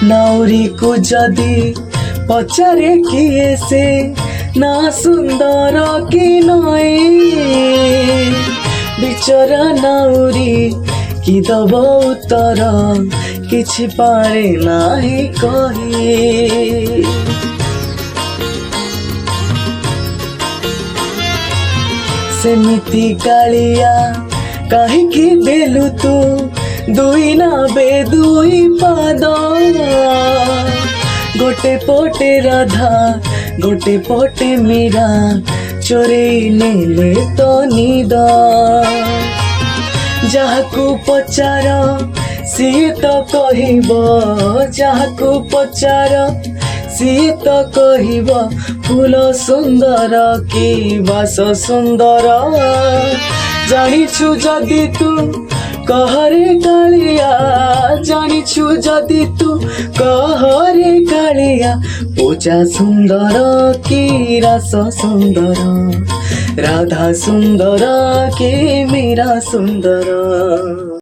नाउरी को जदी पचारे किए से ना सुंदर कि नए बिचरा नाउरी कि दब उत्तर किछि पारे नाही कही। सेमिति कालिया कहीं देलु तू दुई ना बेदुई पाद गोटे पोटे राधा गोटे पोटे मीरा चोरे नेले तो निद जहाकू पचार सी तो कहिब जहाकू पचार सी तो कहिब फूल सुंदर कि बास सुंदर जानिछु जदि तू कहरे कालिया जानिछु जदि तू कहरे कालिया पूजा सुंदर कि रास सुंदर राधा सुंदर कि मीरा सुंदर।